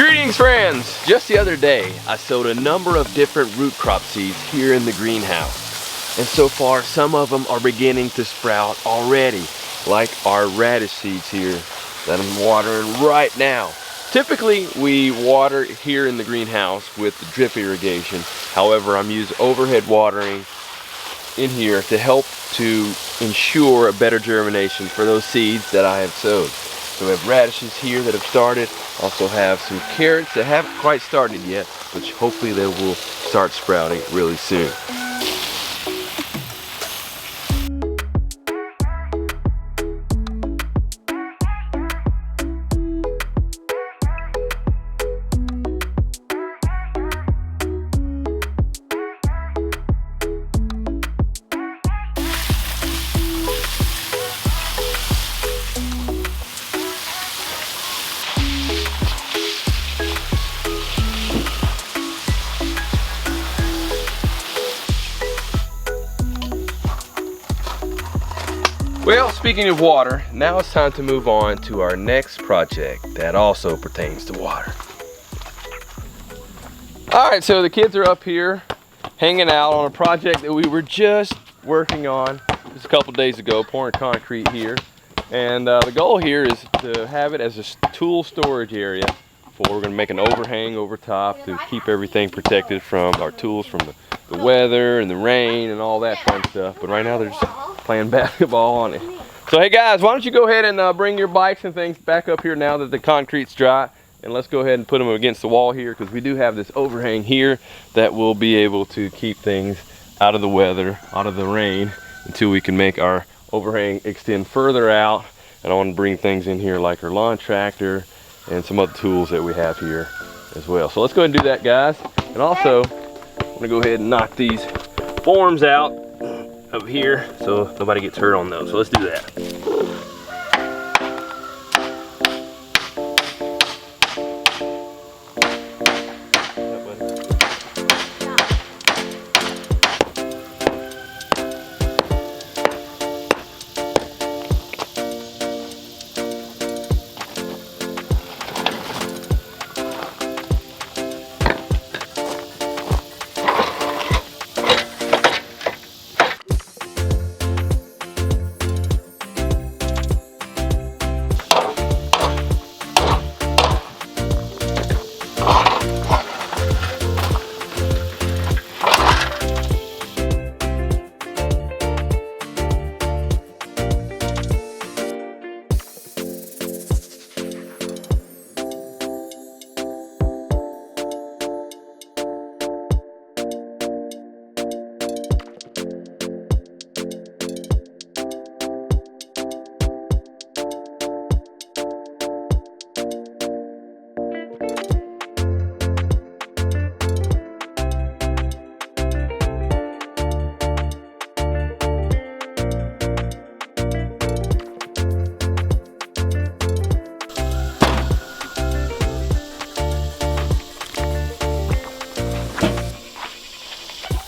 Greetings friends! Just the other day I sowed a number of different root crop seeds here in the greenhouse, and so far some of them are beginning to sprout already, like our radish seeds here that I'm watering right now. Typically we water here in the greenhouse with drip irrigation. However, I'm using overhead watering in here to help to ensure a better germination for those seeds that I have sowed. So we have radishes here that have started. Also have some carrots that haven't quite started yet, but hopefully they will start sprouting really soon. Well, speaking of water, now it's time to move on to our next project that also pertains to water. Alright, so the kids are up here hanging out on a project that we were just working on just a couple days ago, pouring concrete here. And the goal here is to have it as a tool storage area. We're going to make an overhang over top to keep everything protected from our tools, from the weather and the rain and all that fun stuff. But right now they're just playing basketball on it. So hey guys, why don't you go ahead and bring your bikes and things back up here now that the concrete's dry, and let's go ahead and put them against the wall here, because we do have this overhang here that will be able to keep things out of the weather, out of the rain, until we can make our overhang extend further out. And I want to bring things in here like our lawn tractor and some other tools that we have here as well. So let's go ahead and do that, guys. And also I'm going to go ahead and knock these forms out up here so nobody gets hurt on those. So let's do that.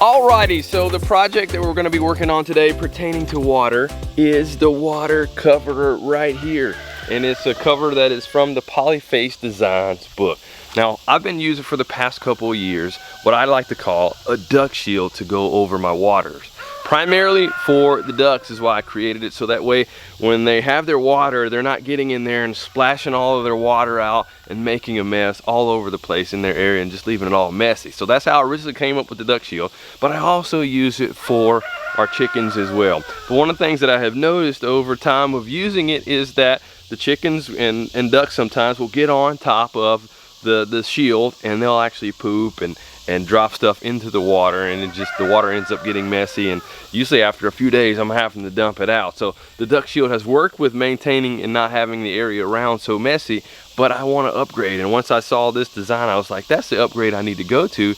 Alrighty, so the project that we're going to be working on today pertaining to water is the water cover right here. And it's a cover that is from the Polyface Designs book. Now, I've been using for the past couple of years what I like to call a duck shield to go over my waters. Primarily for the ducks is why I created it, so that way when they have their water, they're not getting in there and splashing all of their water out and making a mess all over the place in their area and just leaving it all messy. So that's how I originally came up with the duck shield, but I also use it for our chickens as well. But one of the things that I have noticed over time of using it is that the chickens and ducks sometimes will get on top of the shield, and they'll actually poop and drop stuff into the water, and the water ends up getting messy, and usually after a few days I'm having to dump it out. So the duck shield has worked with maintaining and not having the area around so messy, but I want to upgrade. And once I saw this design, I was like, that's the upgrade I need to go to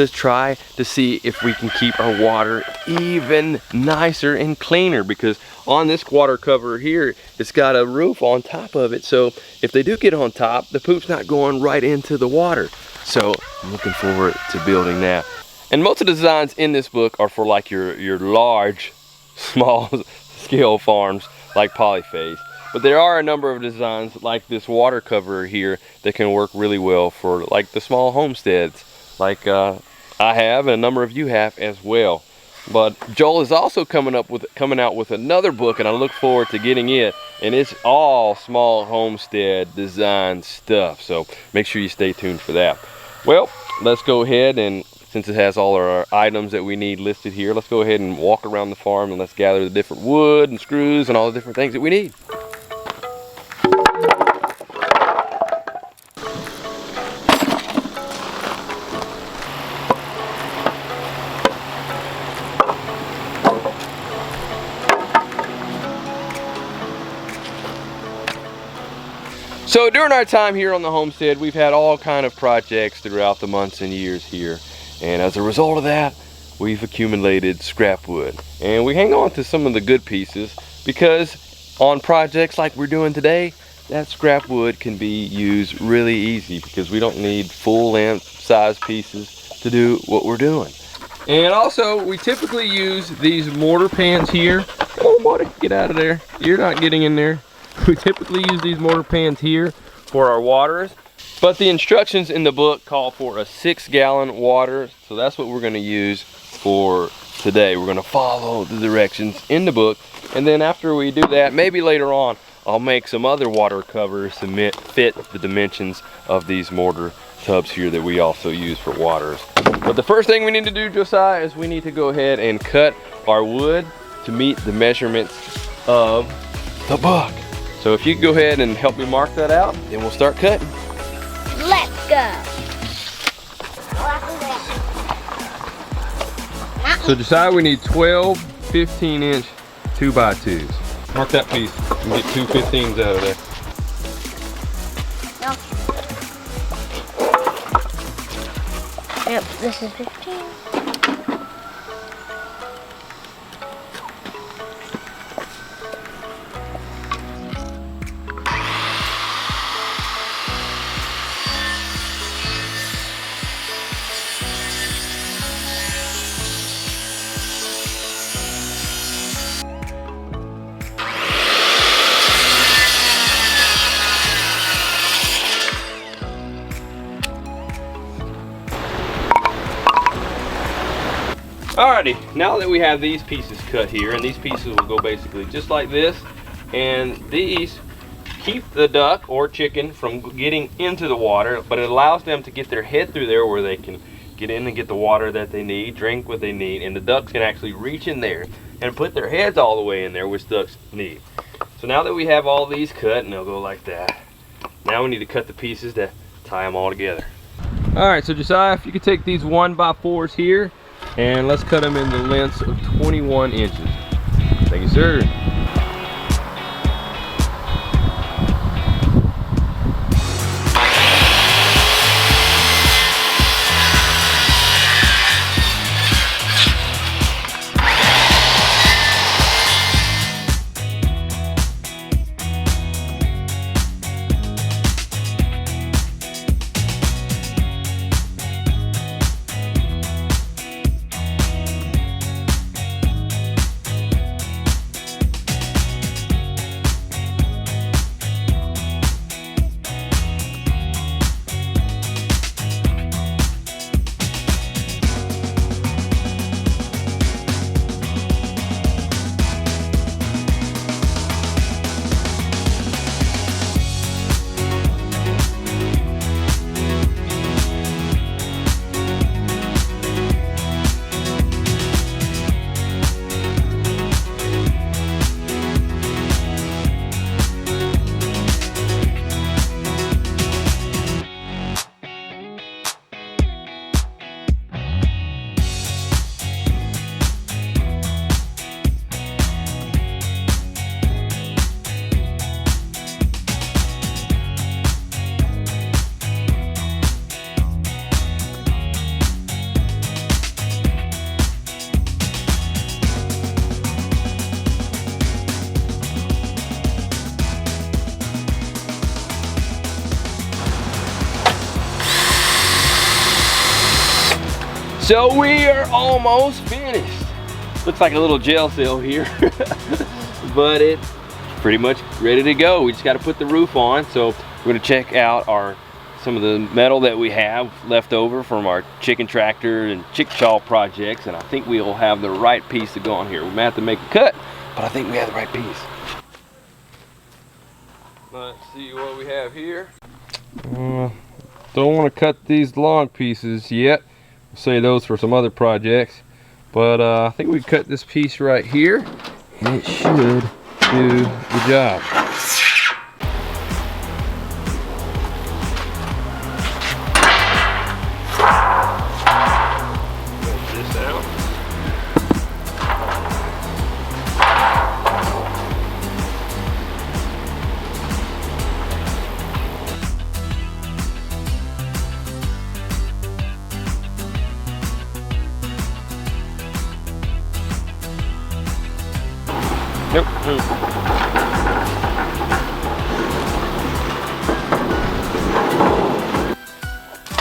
try to see if we can keep our water even nicer and cleaner, because on this water cover here, it's got a roof on top of it, so if they do get on top, the poop's not going right into the water. So I'm looking forward to building that. And most of the designs in this book are for like your large, small scale farms like Polyface. But there are a number of designs like this water cover here that can work really well for like the small homesteads like I have and a number of you have as well. But Joel is also coming out with another book, and I look forward to getting it, and it's all small homestead design stuff, so make sure you stay tuned for that. Well, let's go ahead, and since it has all our items that we need listed here, let's go ahead and walk around the farm and let's gather the different wood and screws and all the different things that we need. So during our time here on the homestead, we've had all kind of projects throughout the months and years here. And as a result of that, we've accumulated scrap wood. And we hang on to some of the good pieces because on projects like we're doing today, that scrap wood can be used really easy because we don't need full length size pieces to do what we're doing. And also, we typically use these mortar pans here. Oh buddy, get out of there. You're not getting in there. We typically use these mortar pans here for our waters, but the instructions in the book call for a 6-gallon water, so that's what we're going to use for today. We're going to follow the directions in the book, and then after we do that, maybe later on, I'll make some other water covers to fit the dimensions of these mortar tubs here that we also use for waters. But the first thing we need to do, Josiah, is we need to go ahead and cut our wood to meet the measurements of the book. So if you could go ahead and help me mark that out, then we'll start cutting. Let's go. So Josiah, we need 12 15-inch 2x2s. Mark that piece and get 2 15s out of there. No. Yep, this is 15. Alrighty, now that we have these pieces cut here, and these pieces will go basically just like this, and these keep the duck or chicken from getting into the water, but it allows them to get their head through there where they can get in and get the water that they need, drink what they need, and the ducks can actually reach in there and put their heads all the way in there, which ducks need. So now that we have all these cut, and they'll go like that, now we need to cut the pieces to tie them all together. Alright, so Josiah, if you could take these 1x4s here, and let's cut them in the lengths of 21 inches. Thank you, sir. So we are almost finished. Looks like a little jail cell here, but it pretty much ready to go. We just got to put the roof on. So we're going to check out some of the metal that we have left over from our chicken tractor and chickchaw projects, and I think we'll have the right piece to go on here. We may have to make a cut, but I think we have the right piece. Let's see what we have here. Don't want to cut these long pieces yet. We'll save those for some other projects. But I think we cut this piece right here, and it should do the job. Get this out. Nope.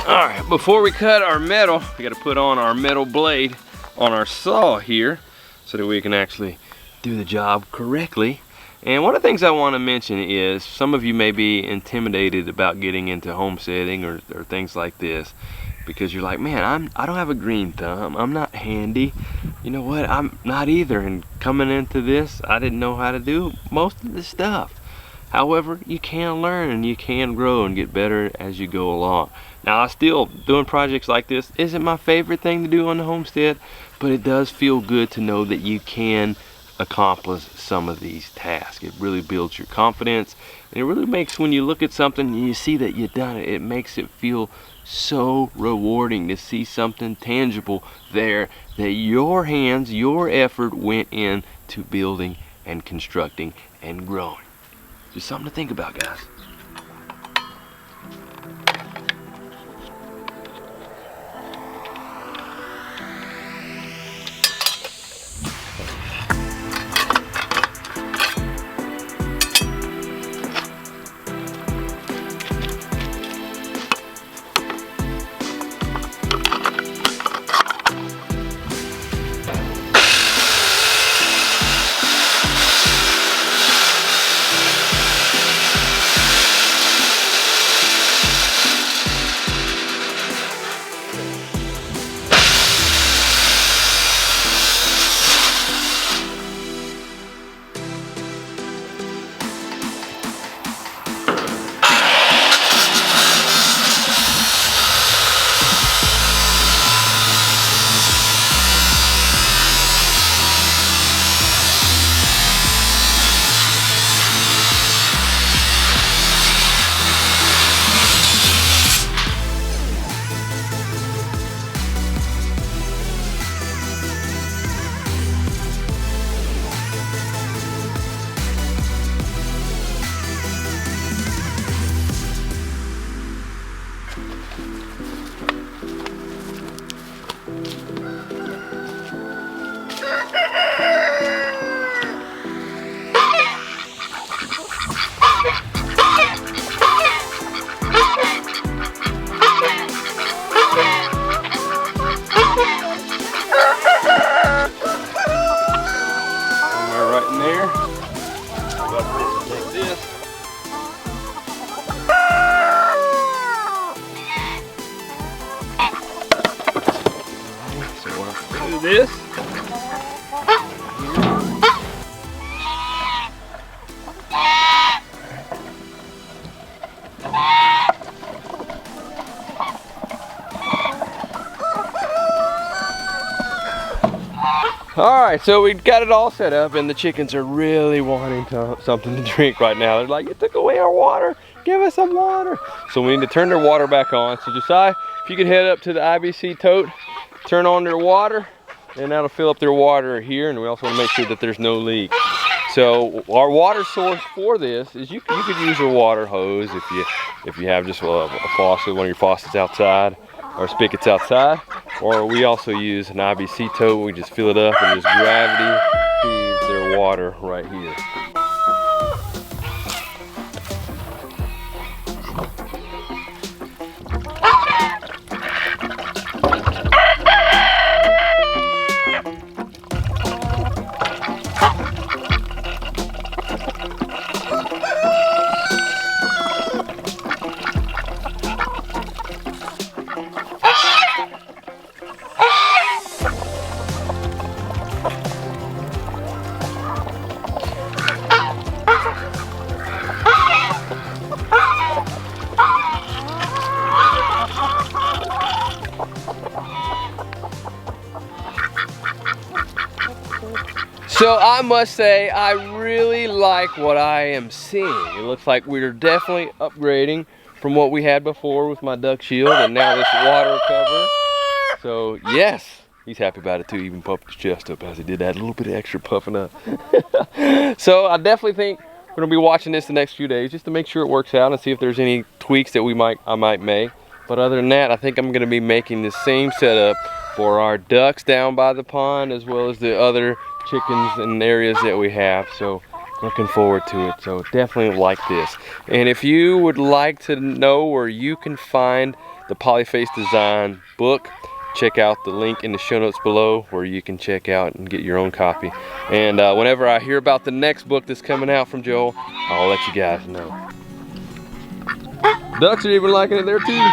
Alright, before we cut our metal, we got to put on our metal blade on our saw here so that we can actually do the job correctly. And one of the things I want to mention is some of you may be intimidated about getting into homesteading or things like this, because you're like, man, I don't have a green thumb, I'm not handy. You know what, I'm not either, and coming into this, I didn't know how to do most of this stuff. However, you can learn and you can grow and get better as you go along. Now, doing projects like this isn't my favorite thing to do on the homestead, but it does feel good to know that you can accomplish some of these tasks. It really builds your confidence, and it really makes, when you look at something and you see that you've done it, it makes it feel so rewarding to see something tangible there that your hands, your effort went into building and constructing and growing. Just something to think about, guys. This. All right, so we got it all set up, and the chickens are really wanting something to drink right now. They're like, you took away our water, give us some water. So we need to turn their water back on. So Josiah, if you could head up to the IBC tote, turn on their water, and that'll fill up their water here, and we also want to make sure that there's no leak. So our water source for this is you could use a water hose if you have just a faucet, one of your faucets outside or spigots outside, or we also use an IBC tote. We just fill it up and just gravity feeds their water right here. So I must say, I really like what I am seeing. It looks like we're definitely upgrading from what we had before with my duck shield and now this water cover. So yes, he's happy about it too. He even puffed his chest up as he did that, a little bit of extra puffing up. So I definitely think we're gonna be watching this the next few days just to make sure it works out and see if there's any tweaks that I might make. But other than that, I think I'm gonna be making the same setup for our ducks down by the pond as well as the other chickens and areas that we have. So looking forward to it. So definitely like this. And if you would like to know where you can find the Polyface Design book, check out the link in the show notes below where you can check out and get your own copy. And whenever I hear about the next book that's coming out from Joel, I'll let you guys know. Ducks are even liking it there too.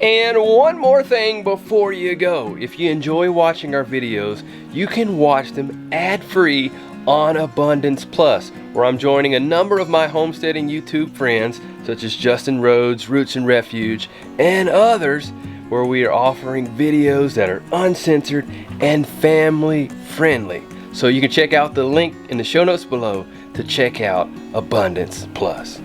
And one more thing before you go. If you enjoy watching our videos, you can watch them ad-free on Abundance Plus, where I'm joining a number of my homesteading YouTube friends, such as Justin Rhodes, Roots and Refuge, and others, where we are offering videos that are uncensored and family friendly. So you can check out the link in the show notes below to check out Abundance Plus.